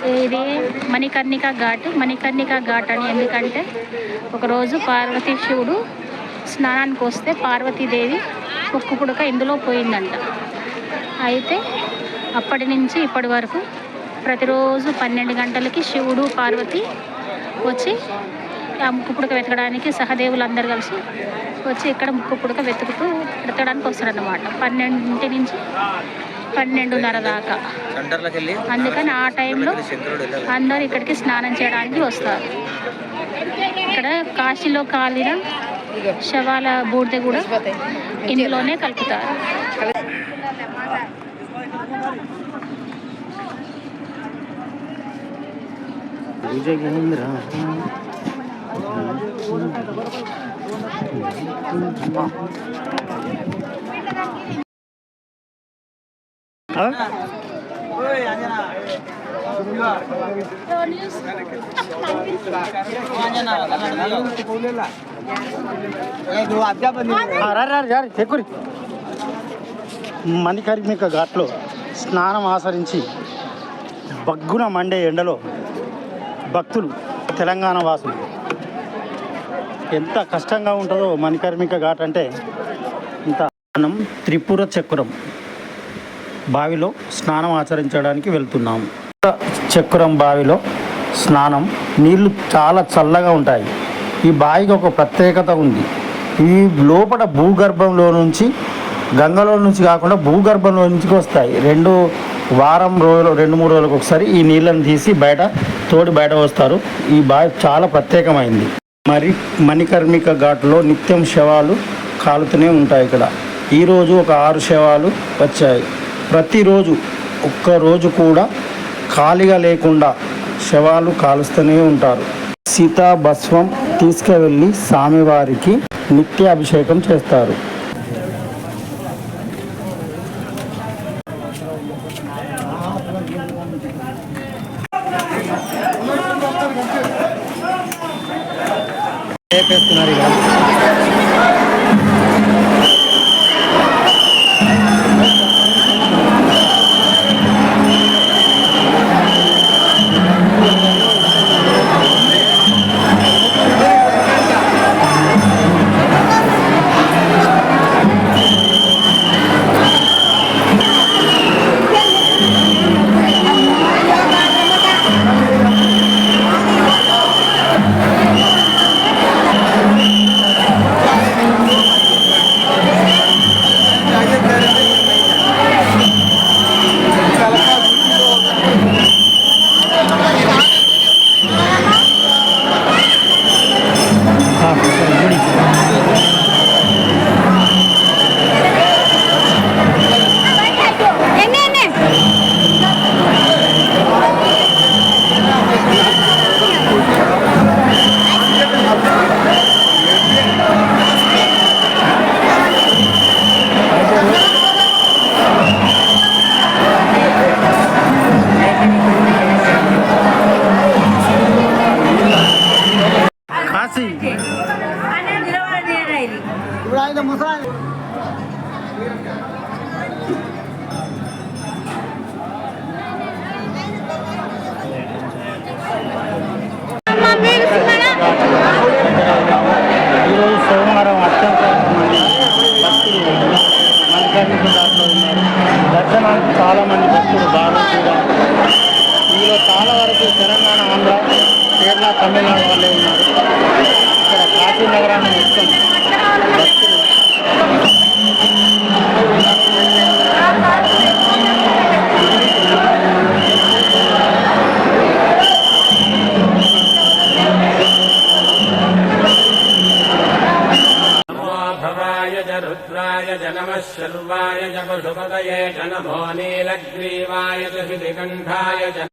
ఇది మణికర్ణిక ఘాట్. మణికర్ణిక ఘాట్ అని ఎందుకంటే ఒకరోజు పార్వతీ శివుడు స్నానానికి వస్తే పార్వతీదేవి ముక్కు పుడక ఇందులో పోయిందంట. అయితే అప్పటి నుంచి ఇప్పటి వరకు ప్రతిరోజు 12 గంటలకి శివుడు పార్వతి వచ్చి ఆ ముక్కు పుడక వెతకడానికి సహదేవులు అందరు కలిసి వచ్చి ఇక్కడ ముక్కు పుడక వెతకడానికి వస్తారన్నమాట. 12 నుంచి 12:30 దాకా. అందుకని ఆ టైంలో అందరు ఇక్కడికి స్నానం చేయడానికి వస్తారు. ఇక్కడ కాశీలో కాలిన శవాల బూడిద కూడా ఇందులోనే కలుపుతారు. మణికర్ణిక ఘాట్లో స్నానం ఆచరించి బగ్గున మండే ఎండలో భక్తులు తెలంగాణ వాసులు ఎంత కష్టంగా ఉంటుందో మణికర్ణిక ఘాట్ అంటే ఇంత. మనం త్రిపుర చక్రం బావిలో స్నానం ఆచరించడానికి వెళ్తున్నాము. చక్రం బావిలో స్నానం నీళ్లు చాలా చల్లగా ఉంటాయి. ఈ బావికి ఒక ప్రత్యేకత ఉంది. ఈ లోపల భూగర్భంలో నుంచి గంగలో నుంచి కాకుండా భూగర్భంలో నుంచి వస్తాయి. 2 3 రోజులకు ఒకసారి ఈ నీళ్ళని తీసి బయట వస్తారు. ఈ బావి చాలా ప్రత్యేకమైంది. మరి మణికర్ణిక ఘాట్లో నిత్యం శవాలు కాలుతూనే ఉంటాయి. ఇక్కడ ఈరోజు ఒక 6 శవాలు వచ్చాయి. ప్రతిరోజు ఒక్కరోజు కూడా ఖాళీగా లేకుండా శవాలు కాలుస్తూనే ఉంటారు. సీతాభస్వం తీసుకువెళ్ళి స్వామివారికి నిత్య అభిషేకం చేస్తారు. ఈరోజు సోమవారం అత్యంత దర్శనానికి చాలామంది భక్తులు భారతీయులు. ఇందులో చాలా వరకు తెలంగాణ, ఆంధ్ర, కేరళ, తమిళనాడు వాళ్ళే ఉన్నారు. ఇక్కడ కాశీ నగరాన్ని మొత్తం భక్తులు रुद्राय च नमः शर्वाय च पशुपतये च नमो नीलग्रीवाय च श्रुतिकण्ठाय च